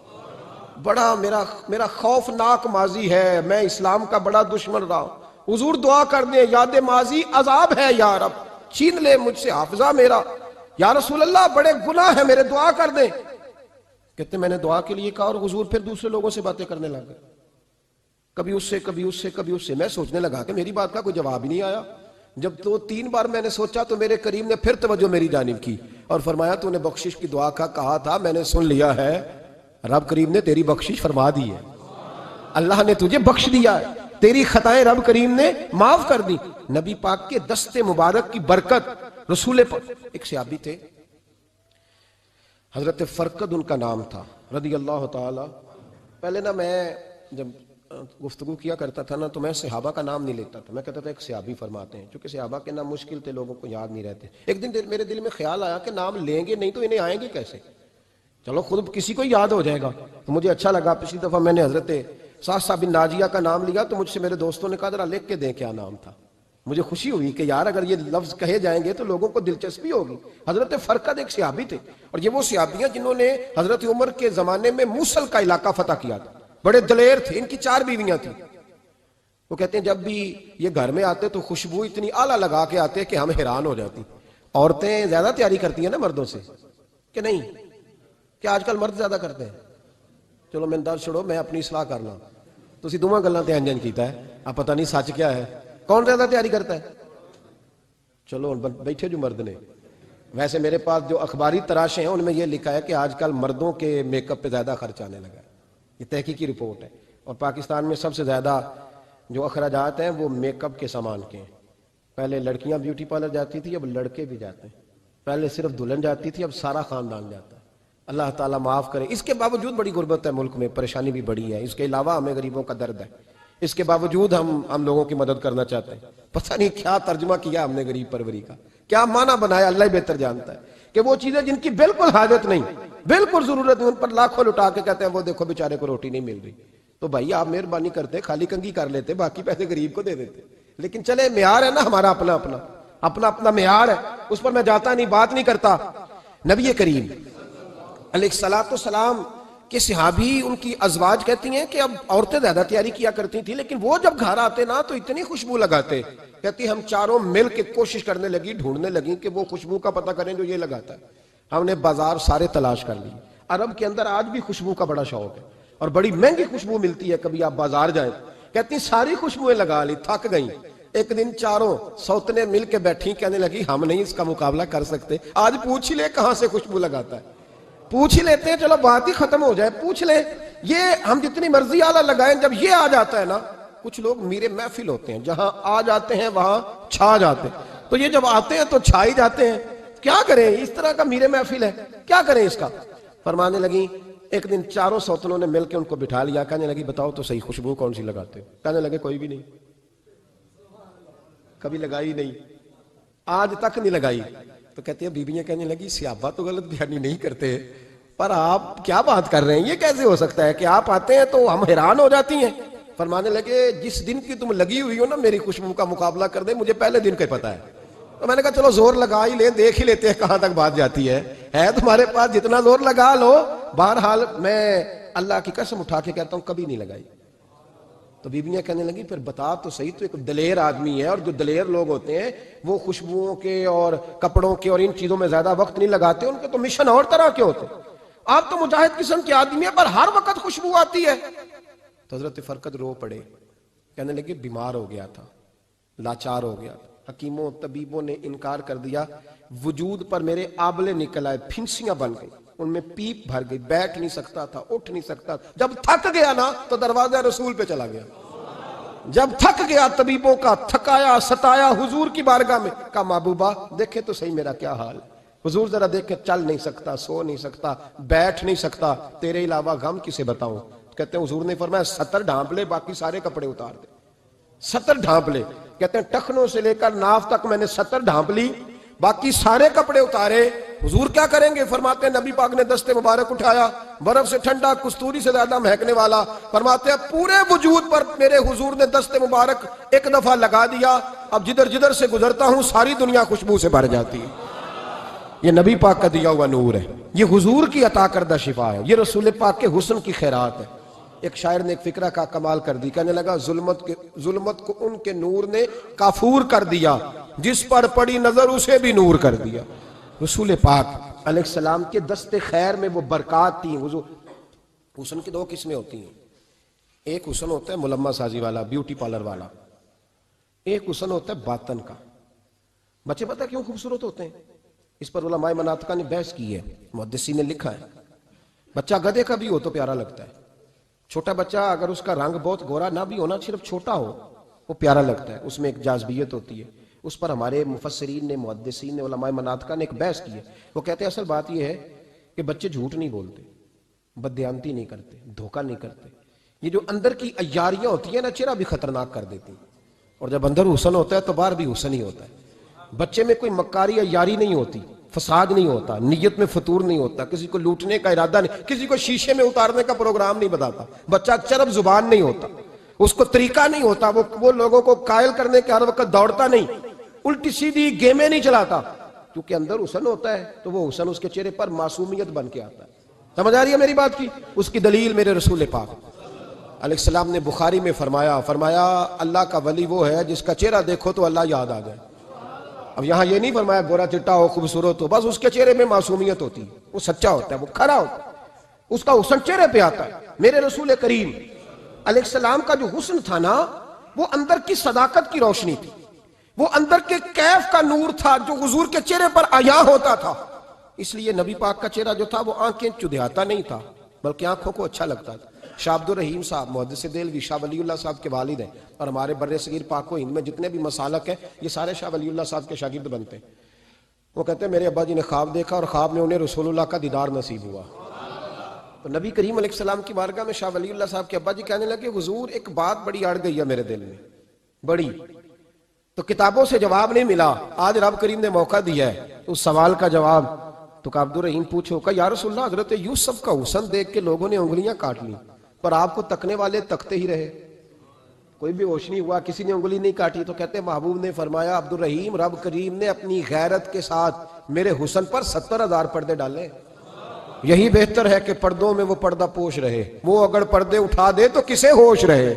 S1: بڑا میرا خوفناک ماضی ہے، میں اسلام کا بڑا دشمن رہا ہوں، حضور دعا کر دیں یاد ماضی عذاب ہے یا رب، چھین لے مجھ سے حافظہ میرا، یا رسول اللہ بڑے گناہ ہیں میرے، دعا کر دیں۔ کہتے میں نے دعا کے لیے کہا اور حضور پھر دوسرے لوگوں سے باتیں کرنے لگ گئے، کبھی اس سے کبھی اس سے کبھی اس سے۔ میں سوچنے لگا کہ میری بات کا کوئی جواب ہی نہیں آیا۔ جب 2-3 بار میں نے سوچا تو میرے کریم نے پھر توجہ میری جانب کی اور فرمایا تو نے بخشش کی دعا کا کہا تھا، میں نے سن لیا ہے، رب کریم نے تیری بخشش فرما دی ہے، اللہ نے تجھے بخش دیا ہے، تیری خطائیں رب کریم نے معاف کر دی۔ نبی پاک کے دست مبارک کی برکت، رسول پاک۔ ایک صحابی تھے حضرت فرقد ان کا نام تھا رضی اللہ تعالی۔ پہلے نا میں جب گفتگو کیا کرتا تھا نا تو میں صحابہ کا نام نہیں لیتا تھا، میں کہتا تھا ایک صحابی فرماتے ہیں، چونکہ صحابہ کے نام مشکل تھے، لوگوں کو یاد نہیں رہتے۔ ایک دن میرے دل میں خیال آیا کہ نام لیں گے نہیں تو انہیں آئیں گے کیسے، چلو خود کسی کو یاد ہو جائے گا، تو مجھے اچھا لگا۔ پچھلی دفعہ میں نے حضرت سعد بن ناجیہ کا نام لیا تو مجھ سے میرے دوستوں نے کہا ذرا لکھ کے دیں کیا نام تھا۔ مجھے خوشی ہوئی کہ یار اگر یہ لفظ کہے جائیں گے تو لوگوں کو دلچسپی ہوگی۔ حضرت فرقد ایک صحابی تھے، اور یہ وہ صحابیاں جنہوں نے حضرت عمر کے زمانے میں موصل کا علاقہ فتح کیا تھا، بڑے دلیر تھے، ان کی 4 بیویاں تھیں۔ وہ کہتے ہیں جب بھی یہ گھر میں آتے تو خوشبو اتنی اعلیٰ لگا کے آتے کہ ہم حیران ہو جاتی۔ عورتیں زیادہ تیاری کرتی ہیں نا مردوں سے کہ نہیں؟ کہ آج کل مرد زیادہ کرتے ہیں؟ چلو میں درد چھوڑو، میں اپنی اصلاح کرنا، تسی دوواں گلاں تے انجن کیتا ہے، اب پتہ نہیں سچ کیا ہے، کون زیادہ تیاری کرتا ہے؟ چلو بیٹھے جو مرد نے، ویسے میرے پاس جو اخباری تراشے ہیں ان میں یہ لکھا ہے کہ آج کل مردوں کے میک اپ پہ زیادہ خرچ آنے لگا ہے، یہ تحقیقی رپورٹ ہے۔ اور پاکستان میں سب سے زیادہ جو اخراجات ہیں وہ میک اپ کے سامان کے ہیں۔ پہلے لڑکیاں بیوٹی پارلر جاتی تھی، اب لڑکے بھی جاتے ہیں۔ پہلے صرف دلہن جاتی تھی، اب سارا خاندان جاتا ہے۔ اللہ تعالیٰ معاف کرے۔ اس کے باوجود بڑی غربت ہے ملک میں، پریشانی بھی بڑی ہے، اس کے علاوہ ہمیں غریبوں کا درد ہے، اس کے باوجود ہم لوگوں کی مدد کرنا چاہتے ہیں۔ پتہ نہیں کیا ترجمہ کیا ہم نے غریب پروری کا، کیا معنی بنایا، اللہ ہی بہتر جانتا ہے، کہ وہ چیزیں جن کی بالکل حاجت نہیں، بالکل ضرورت نہیں، ان پر لاکھوں لٹا کے کہتے ہیں وہ دیکھو بیچارے کو روٹی نہیں مل رہی۔ تو بھائی آپ مہربانی کرتے خالی کنگھی کر لیتے، باقی پیسے غریب کو دے دیتے۔ لیکن چلے معیار ہے نا ہمارا، اپنا معیار ہے، اس پر میں جاتا نہیں، بات نہیں کرتا۔ نبی کریم علیہ السلام کہ صحابی ان کی ازواج کہتی ہیں کہ اب عورتیں زیادہ تیاری کیا کرتی تھیں، لیکن وہ جب گھر آتے نا تو اتنی خوشبو لگاتے، کہتی ہم چاروں مل کے کوشش کرنے لگی، ڈھونڈنے لگی کہ وہ خوشبو کا پتہ کریں جو یہ لگاتا ہے۔ ہم نے بازار سارے تلاش کر لی۔ عرب کے اندر آج بھی خوشبو کا بڑا شوق ہے اور بڑی مہنگی خوشبو ملتی ہے، کبھی آپ بازار جائیں، کہتی ساری خوشبوئیں لگا لی، تھک گئیں۔ ایک دن چاروں سوتنے مل کے بیٹھی، کہنے لگی ہم نہیں اس کا مقابلہ کر سکتے، آج پوچھ ہی لے کہاں سے خوشبو لگاتا ہے، پوچھ ہی لیتے ہیں، چلو بات ہی ختم ہو جائے، پوچھ لیں۔ یہ ہم جتنی مرضی آلہ لگائیں، جب یہ آ جاتا ہے نا، کچھ لوگ میرے محفل ہوتے ہیں، جہاں آ جاتے ہیں وہاں چھا جاتے ہیں، تو یہ جب آتے ہیں تو چھا ہی جاتے ہیں۔ کیا کریں، اس طرح کا میرے محفل ہے، کیا کریں اس کا؟ فرمانے لگی ایک دن چاروں سوتنوں نے مل کے ان کو بٹھا لیا، کہنے لگی بتاؤ تو صحیح خوشبو کون سی لگاتے ہو؟ کہنے لگے کوئی بھی نہیں، کبھی لگائی نہیں، آج تک نہیں لگائی۔ تو کہتے ہیں بیویاں کہنے لگی صحابہ تو غلط بیانی نہیں کرتے، پر آپ کیا بات کر رہے ہیں، یہ کیسے ہو سکتا ہے کہ آپ آتے ہیں تو ہم حیران ہو جاتی ہیں۔ فرمانے لگے جس دن کی تم لگی ہوئی ہو نا میری خوشبو کا مقابلہ کر دے، مجھے پہلے دن کا پتا ہے۔ تو میں نے کہا چلو زور لگا ہی لیں، دیکھ ہی لیتے ہیں کہاں تک بات جاتی ہے تمہارے پاس جتنا زور لگا لو۔ بہرحال میں اللہ کی قسم اٹھا کے کہتا ہوں کبھی نہیں لگائی۔ تو بیویاں کہنے لگی پھر بتا تو صحیح، تو ایک دلیر آدمی ہے، اور جو دلیر لوگ ہوتے ہیں وہ خوشبوؤں کے اور کپڑوں کے اور ان چیزوں میں زیادہ وقت نہیں لگاتے، ان کے تو مشن اور طرح کے ہوتے۔ آپ تو مجاہد قسم کے آدمی ہیں پر ہر وقت خوشبو آتی ہے۔ تو حضرت فرقد رو پڑے، کہنے لگے بیمار ہو گیا تھا، لاچار ہو گیا تھا، حکیموں طبیبوں نے انکار کر دیا، وجود پر میرے آبلے نکل آئے، پھنسیاں بن گئی، ان میں پیپ بھر گئی، بیٹھ نہیں سکتا تھا، اٹھ نہیں سکتا تھا۔ جب تھک گیا نا تو دروازہ رسول پہ چلا گیا، جب تھک گیا طبیبوں کا تھکایا ستایا حضور کی بارگاہ میں، کہا محبوبہ دیکھے تو صحیح میرا کیا حال، حضور ذرا دیکھ کے، چل نہیں سکتا، سو نہیں سکتا، بیٹھ نہیں سکتا، تیرے علاوہ غم کسے بتاؤں؟ کہتے ہیں حضور نے فرمایا 70 ڈھانپ لے، باقی سارے کپڑے اتار دے۔ 70 ڈھانپ لے، کہتے ہیں ٹخنوں سے لے کر ناف تک میں نے 70 ڈھانپ لی، باقی سارے کپڑے اتارے۔ حضور کیا کریں گے؟ فرماتے ہیں نبی پاک نے دست مبارک اٹھایا، برف سے ٹھنڈا، کستوری سے زیادہ مہکنے والا، فرماتے ہیں پورے وجود پر میرے حضور نے دست مبارک ایک دفعہ لگا دیا، اب جدھر جدھر سے گزرتا ہوں ساری دنیا خوشبو سے بھر جاتی ہے۔ یہ نبی پاک کا دیا ہوا نور ہے، یہ حضور کی عطا کردہ شفا ہے، یہ رسول پاک کے حسن کی خیرات ہے۔ ایک شاعر نے ایک فکرہ کا کمال کر دی، کہنے لگا ظلمت کو ان کے نور نے کافور کر دیا، جس پر پڑی نظر اسے بھی نور کر دیا۔ رسول پاک علیہ السلام کے دست خیر میں وہ برکات تھی۔ حسن کی دو قسمیں ہوتی ہیں، ایک حسن ہوتا ہے ملمہ سازی والا، بیوٹی پارلر والا، ایک حسن ہوتا ہے باطن کا۔ بچے پتہ کیوں خوبصورت ہوتے ہیں؟ اس پر علماء مناطقہ نے بحث کی ہے، محدثین نے لکھا ہے۔ بچہ گدھے کا بھی ہو تو پیارا لگتا ہے، چھوٹا بچہ اگر اس کا رنگ بہت گورا نہ بھی ہونا، صرف چھوٹا ہو، وہ پیارا لگتا ہے، اس میں ایک جاذبیت ہوتی ہے۔ اس پر ہمارے مفسرین نے، محدثین نے، علماء مناطقہ نے ایک بحث کی ہے۔ وہ کہتے ہیں اصل بات یہ ہے کہ بچے جھوٹ نہیں بولتے، بددیانتی نہیں کرتے، دھوکہ نہیں کرتے۔ یہ جو اندر کی عیاریاں ہوتی ہیں نا، چہرہ بھی خطرناک کر دیتی ہیں، اور جب اندر حسن ہوتا ہے تو باہر بھی حسن ہی ہوتا ہے۔ بچے میں کوئی مکاری عیاری نہیں ہوتی، فساد نہیں ہوتا، نیت میں فطور نہیں ہوتا، کسی کو لوٹنے کا ارادہ نہیں، کسی کو شیشے میں اتارنے کا پروگرام نہیں بتاتا۔ بچہ چرب زبان نہیں ہوتا، اس کو طریقہ نہیں ہوتا، وہ لوگوں کو قائل کرنے کے ہر وقت دوڑتا نہیں، الٹی سیدھی گیمیں نہیں چلاتا، کیونکہ اندر حسن ہوتا ہے تو وہ حسن اس کے چہرے پر معصومیت بن کے آتا ہے۔ سمجھ آ رہی ہے میری بات کی؟ اس کی دلیل میرے رسول پاک علیہ السلام نے بخاری میں فرمایا اللہ کا ولی وہ ہے جس کا چہرہ دیکھو تو اللہ یاد آ جائے۔ اب یہاں یہ نہیں فرمایا گورا چٹا ہو، خوبصورت ہو، بس اس کے چہرے میں معصومیت ہوتی ہے، وہ سچا ہوتا ہے، وہ کھرا ہوتا ہے، اس کا حسن چہرے پہ آتا ہے۔ میرے رسول کریم علیہ السلام کا جو حسن تھا نا، وہ اندر کی صداقت کی روشنی تھی، وہ اندر کے کیف کا نور تھا جو حضور کے چہرے پر عیاں ہوتا تھا۔ اس لیے نبی پاک کا چہرہ جو تھا وہ آنکھیں چدھیاتا نہیں تھا، بلکہ آنکھوں کو اچھا لگتا تھا۔ شاہ عبد الرحیم صاحب محدث دہلوی شاہ ولی اللہ صاحب کے والد ہیں، اور ہمارے بر صغیر پاک و ہند میں جتنے بھی مسالک ہیں یہ سارے شاہ ولی اللہ صاحب کے شاگرد بنتے ہیں۔ وہ کہتے ہیں میرے ابا جی نے خواب دیکھا اور خواب میں انہیں رسول اللہ کا دیدار نصیب ہوا۔ تو نبی کریم علیہ السلام کی بارگاہ میں شاہ ولی اللہ صاحب کے ابا جی کہنے لگے حضور ایک بات بڑی اڑ گئی ہے میرے دل میں، بڑی، تو کتابوں سے جواب نہیں ملا، آج رب کریم نے موقع دیا ہے اس سوال کا جواب۔ تو عبد الرحیم پوچھو کہ یا رسول اللہ حضرت یوسف کا حسن دیکھ کے لوگوں نے انگلیاں کاٹ لی، پر آپ کو تکنے والے تکتے ہی رہے، کوئی بھی ہوش نہیں ہوا، کسی نے انگلی نہیں کاٹی۔ تو کہتے ہیں محبوب نے فرمایا عبد الرحیم رب کریم نے اپنی غیرت کے ساتھ میرے حسن پر 70,000 پردے ڈالے، یہی بہتر ہے کہ پردوں میں وہ پردہ پوش رہے، وہ اگر پردے اٹھا دے تو کسے ہوش رہے۔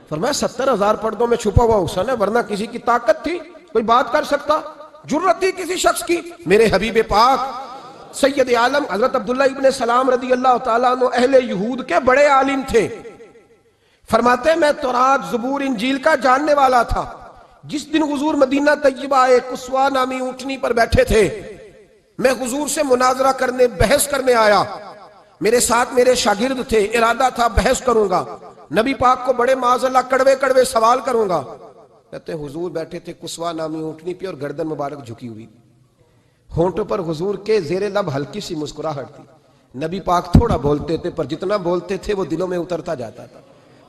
S1: فرمایا 70,000 پردوں میں چھپا ہوا حسن ہے، ورنہ کسی کی طاقت تھی کوئی بات کر سکتا، جرت تھی کسی شخص کی؟ میرے حبیب پاک سید عالم حضرت عبداللہ ابن سلام رضی اللہ تعالیٰ عنہ اہل یہود کے بڑے عالم تھے۔ فرماتے ہیں میں تورات زبور انجیل کا جاننے والا تھا۔ جس دن حضور مدینہ طیبہ ایک قصوہ نامی اونٹنی پر بیٹھے تھے، میں حضور سے مناظرہ کرنے، بحث کرنے آیا، میرے ساتھ میرے شاگرد تھے، ارادہ تھا بحث کروں گا، نبی پاک کو بڑے معاذ اللہ کڑوے کڑوے سوال کروں گا۔ کہتے ہیں حضور بیٹھے تھے قصوہ نامی اونٹنی پہ اور گردن مبارک جھکی ہوئی، ہونٹوں پر حضور کے زیر لب ہلکی سی مسکراہٹ تھی۔ نبی پاک تھوڑا بولتے تھے پر جتنا بولتے تھے وہ دلوں میں اترتا جاتا تھا۔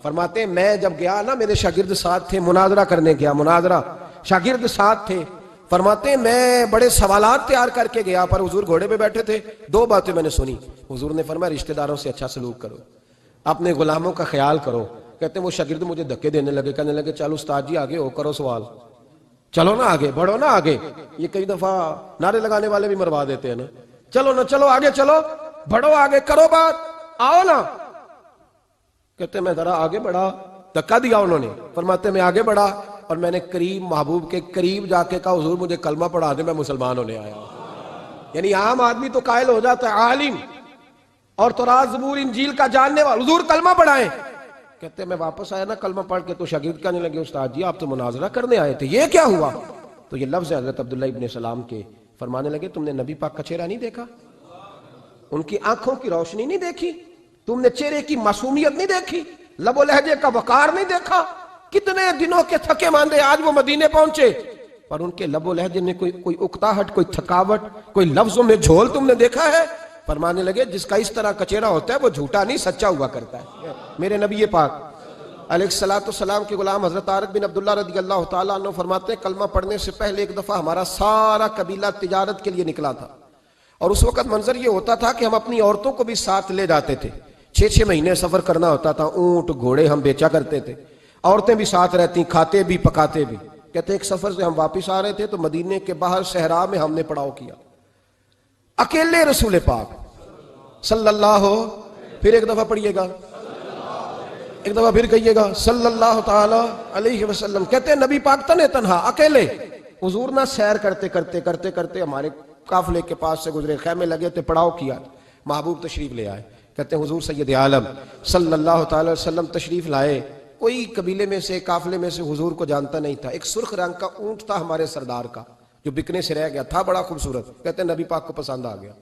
S1: فرماتے ہیں میں جب گیا نا، میرے شاگرد ساتھ تھے، مناظرہ کرنے گیا، مناظرہ شاگرد ساتھ تھے۔ فرماتے ہیں میں بڑے سوالات تیار کر کے گیا، پر حضور گھوڑے پہ بیٹھے تھے، دو باتیں میں نے سنی۔ حضور نے فرمایا رشتہ داروں سے اچھا سلوک کرو، اپنے غلاموں کا خیال کرو۔ کہتے ہیں وہ شاگرد مجھے دھکے دینے لگے، کہنے لگے چل استاد جی آگے ہو، کرو سوال، چلو نا آگے بڑھو نا آگے۔ یہ کئی دفعہ نعرے لگانے والے بھی مروا دیتے ہیں نا، چلو نا چلو آگے چلو، بڑھو آگے، کرو بات، آؤ نا۔ کہتے ہیں میں ذرا آگے بڑھا، دھکا دیا انہوں نے۔ فرماتے ہیں میں آگے بڑھا اور میں نے قریب محبوب کے قریب جا کے کہا حضور مجھے کلمہ پڑھا دے، میں مسلمان ہونے آیا ہوں۔ یعنی عام آدمی تو قائل ہو جاتا ہے عالم اور تورات زبور انجیل کا جاننے والا، حضور کلمہ پڑھائیں۔ کہتے ہیں میں واپس آیا نا کلمہ پڑھ کے، تو شاگرد کہنے لگے استاد جی آپ تو مناظرہ کرنے آئے تھے، یہ کیا ہوا؟ تو یہ لفظ ہے حضرت عبداللہ ابن سلام کے، فرمانے لگے تم نے نبی پاک کا چہرہ نہیں دیکھا، ان کی آنکھوں کی روشنی نہیں دیکھی، تم نے چہرے کی معصومیت نہیں دیکھی، لب و لہجے کا وقار نہیں دیکھا؟ کتنے دنوں کے تھکے ماندے آج وہ مدینے پہنچے، پر ان کے لب و لہجے میں کوئی اکتاہٹ، کوئی تھکاوٹ، کوئی لفظوں میں جھول تم نے دیکھا ہے؟ فرمانے لگے جس کا اس طرح کا چہرہ ہوتا ہے وہ جھوٹا نہیں سچا ہوا کرتا ہے۔ میرے نبی پاک علیہ السلام کے غلام حضرت طارق بن عبداللہ رضی اللہ تعالیٰ عنہ فرماتے ہیں کلمہ پڑھنے سے پہلے ایک دفعہ ہمارا سارا قبیلہ تجارت کے لیے نکلا تھا، اور اس وقت منظر یہ ہوتا تھا کہ ہم اپنی عورتوں کو بھی ساتھ لے جاتے تھے، 6 مہینے سفر کرنا ہوتا تھا، اونٹ گھوڑے ہم بیچا کرتے تھے، عورتیں بھی ساتھ رہتی، کھاتے بھی پکاتے بھی۔ کہتے ایک سفر سے ہم واپس آ رہے تھے تو مدینے کے باہر صحرا میں ہم نے پڑاؤ کیا، اکیلے رسول پاک صلی اللہ، پھر ایک دفعہ پڑھیے گا، ایک دفعہ پھر کہیے گا صلی اللہ تعالی علیہ وسلم. کہتے ہیں نبی پاک تنے تنہا اکیلے حضور نہ سیر کرتے کرتے کرتے کرتے ہمارے قافلے کے پاس سے گزرے, خیمے لگے تھے, پڑاؤ کیا, محبوب تشریف لے آئے. کہتے ہیں حضور سید عالم صلی اللہ تعالی وسلم تشریف لائے. کوئی قبیلے میں سے, قافلے میں سے حضور کو جانتا نہیں تھا. ایک سرخ رنگ کا اونٹ تھا ہمارے سردار کا جو بکنے سے رہ گیا تھا, بڑا خوبصورت. کہتے ہیں نبی پاک کو پسند آ گیا.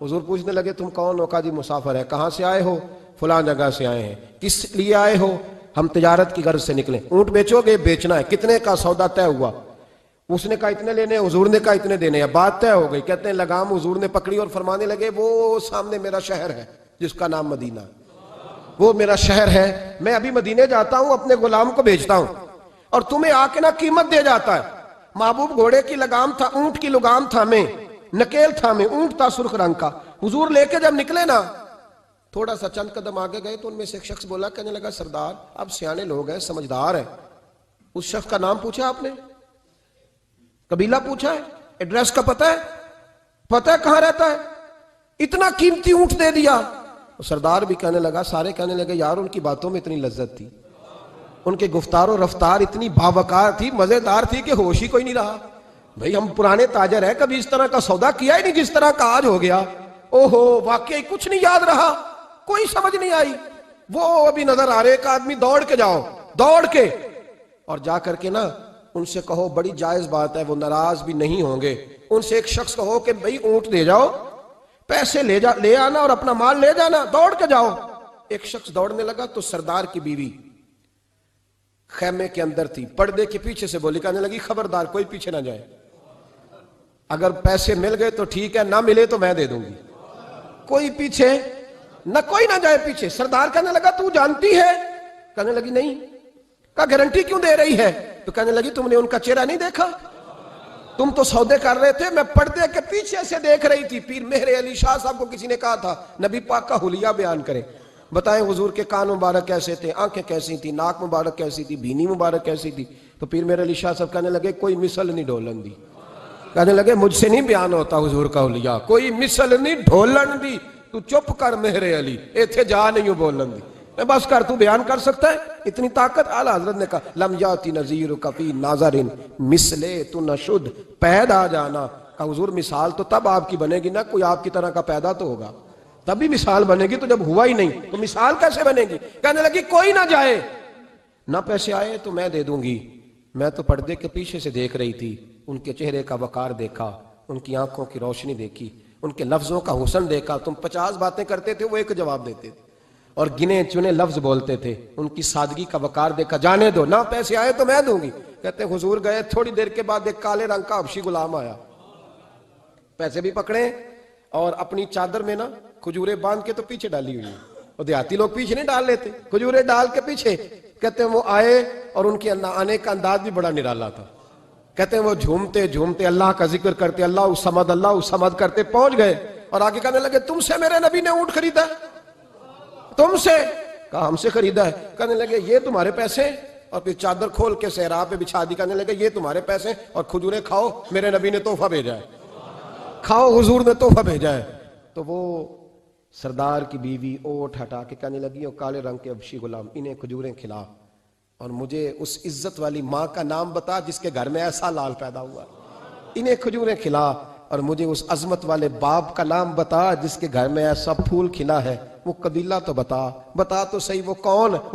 S1: حضور پوچھنے لگے تم کون ہو؟ کہا جی مسافر ہے. کہاں سے آئے ہو؟ فلاں جگہ سے آئے ہیں. کس لیے آئے ہو؟ ہم تجارت کی غرض سے نکلے. اونٹ بیچو گے؟ بیچنا ہے. کتنے کا؟ سودا طے ہوا. اس نے کہا اتنے لینے, حضور نے کہا اتنے دینے ہیں. بات طے ہو گئی. کہتے ہیں لگام حضور نے پکڑی اور فرمانے لگے وہ سامنے میرا شہر ہے جس کا نام مدینہ, وہ میرا شہر ہے. میں ابھی مدینے جاتا ہوں, اپنے غلام کو بھیجتا ہوں اور تمہیں آ کے نہ قیمت دے جاتا ہے. محبوب گھوڑے کی لگام تھا, اونٹ کی لگام تھا میں, نکیل تھا میں, اونٹ تھا سرخ رنگ کا. حضور لے کے جب نکلے نا, تھوڑا سا چند قدم آگے گئے تو ان میں سے ایک شخص بولا, کہنے لگا سردار آپ سیانے لوگ ہیں, سمجھدار ہیں. اس شخص کا نام پوچھا آپ نے, قبیلہ پوچھا ہے, ایڈریس کا پتہ ہے, پتہ ہے کہاں رہتا ہے, اتنا قیمتی اونٹ دے دیا. سردار بھی کہنے لگا, سارے کہنے لگے یار ان کی باتوں میں اتنی لذت تھی, ان کے گفتار و رفتار اتنی باوقار تھی, مزیدار تھی کہ ہوش ہی کوئی نہیں رہا. بھئی ہم پرانے تاجر ہیں, کبھی اس طرح کا سودا کیا ہی نہیں جس طرح کا آج ہو گیا. اوہو واقعی کچھ نہیں یاد رہا, کوئی سمجھ نہیں آئی. وہ ابھی نظر آ رہے, ایک آدمی دوڑ کے جاؤ, دوڑ کے اور جا کر کے نا ان سے کہو, بڑی جائز بات ہے, وہ ناراض بھی نہیں ہوں گے. ان سے ایک شخص کہو کہ بھئی اونٹ دے جاؤ, پیسے لے آنا اور اپنا مال لے جانا, دوڑ کے جاؤ. ایک شخص دوڑنے لگا تو سردار کی بیوی خیمے کے اندر تھی, پردے کے پیچھے سے بولی, کہنے لگی خبردار کوئی پیچھے نہ جائے, اگر پیسے مل گئے تو ٹھیک ہے, نہ ملے تو میں دے دوں گی, کوئی پیچھے نہ, کوئی نہ جائے پیچھے. سردار کہنے لگا تو جانتی ہے؟ کہنے لگی نہیں. کہا گارنٹی کیوں دے رہی ہے؟ تو کہنے لگی تم نے ان کا چہرہ نہیں دیکھا, تم تو سودے کر رہے تھے, میں پردے کے پیچھے سے دیکھ رہی تھی. پیر مہر علی شاہ صاحب کو کسی نے کہا تھا نبی پاک کا حلیہ بیان کرے, بتائیں حضور کے کان مبارک کیسے تھے, آنکھیں کیسی تھی, ناک مبارک کیسی تھی, بینی مبارک کیسی تھی. تو پیر مہر علی شاہ صاحب کہنے لگے کوئی مثل نہیں ڈھولن دی. کہنے لگے مجھ سے نہیں بیان ہوتا حضور کا حلیہ, کوئی مثل نہیں ڈھولن دی. تو چپ کر مہر علی, ایتھے جا نہیں ہوں بولن دی, میں بس کر, تو بیان کر سکتا ہے اتنی طاقت. اعلیٰ حضرت نے کہا لم یاتی نظیر کفی ناظرن مثلے تو نشد, پیدا جانا. کہا حضور مثال تو تب آپ کی بنے گی نا, کوئی آپ کی طرح کا پیدا تو ہوگا, تب بھی مثال بنے گی, تو جب ہوا ہی نہیں تو مثال کیسے بنے گی. کہنے لگی کوئی نہ جائے, نہ پیسے آئے تو میں دے دوں گی. میں تو پردے کے پیچھے سے دیکھ رہی تھی, ان کے چہرے کا وقار دیکھا, ان کی آنکھوں کی روشنی دیکھی, ان کے لفظوں کا حسن دیکھا. تم 50 باتیں کرتے تھے, وہ ایک جواب دیتے تھے اور گنے چنے لفظ بولتے تھے. ان کی سادگی کا وقار دیکھا, جانے دو, نہ پیسے آئے تو میں دوں گی. کہتے ہیں حضور گئے, تھوڑی دیر کے بعد ایک کالے رنگ کا حبشی غلام آیا, پیسے بھی پکڑے اور اپنی چادر میں نا کھجورے باندھ کے تو پیچھے ڈالی ہوئی. اور دیہاتی لوگ پیچھے نہیں ڈال لیتے, کھجورے ڈال کے پیچھے. کہتے ہیں وہ آئے اور ان کے آنے کا انداز بھی بڑا نرالا تھا. کہتے ہیں وہ جھومتے جھومتے اللہ کا ذکر کرتے, اللہ الصمد کرتے پہنچ گئے اور آگے کہنے لگے تم سے میرے نبی نے اونٹ خریدا, تم سے؟ کہا ہم سے خریدا ہے. کہنے لگے یہ تمہارے پیسے, اور پھر چادر کھول کے صحرا پہ بچھا دی. کہنے لگے یہ تمہارے پیسے اور کھجورے کھاؤ, میرے نبی نے تحفہ بھیجا ہے, کھاؤ حضور نے تحفہ بھیجا ہے. تو وہ سردار کی بیوی اوٹ ہٹا کے کہنے لگی, وہ کالے رنگ کے حبشی غلام, انہیں کھجوریں کھلا اور مجھے اس عزت والی ماں کا نام بتا جس کے گھر میں ایسا لال پیدا ہوا. انہیں کھجوریں کھلا اور مجھے اس عظمت والے باپ کا نام بتا جس کے گھر میں ایسا پھول کھلا ہے. وہ قبیلہ تو بتا تو صحیح, وہ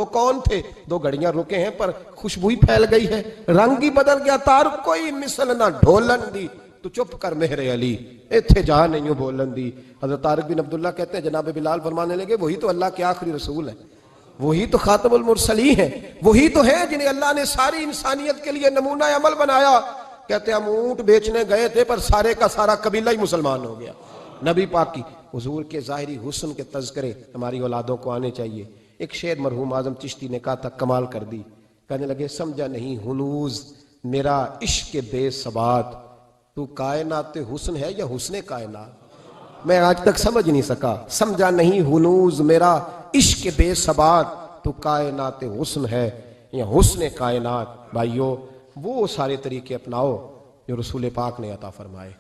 S1: کون تھے. 2 گھڑیاں رکے ہیں پر خوشبوئی پھیل گئی ہے, رنگ ہی بدل گیا, تار کوئی مثل نہ ڈھولن دی. تو چپ کر مہر علی, ایتھے جا نہیں ہوں بولن دی. حضرت طارق بن عبداللہ کہتے ہیں جناب بلال فرمانے لگے وہی تو اللہ کے آخری رسول ہیں, وہی تو خاتم المرسلین ہیں, وہی تو ہیں جنہیں اللہ نے ساری انسانیت کے لیے نمونہ عمل بنایا. کہتے ہیں ہم اونٹ بیچنے گئے تھے پر سارے کا سارا قبیلہ ہی مسلمان ہو گیا. نبی پاک کی حضور کے ظاہری حسن کے تذکرے ہماری اولادوں کو آنے چاہیے. ایک شعر مرحوم اعظم چشتی نے کہا تھا, کمال کر دی. کہنے لگے سمجھا نہیں ہنوز میرا عشق بے ثبات, تو کائنات حسن ہے یا حسن کائنات. میں آج تک سمجھ نہیں سکا, سمجھا نہیں ہنوز میرا عشق بے ثبات, تو کائنات حسن ہے یا حسن کائنات. بھائیو وہ سارے طریقے اپناؤ جو رسول پاک نے عطا فرمائے.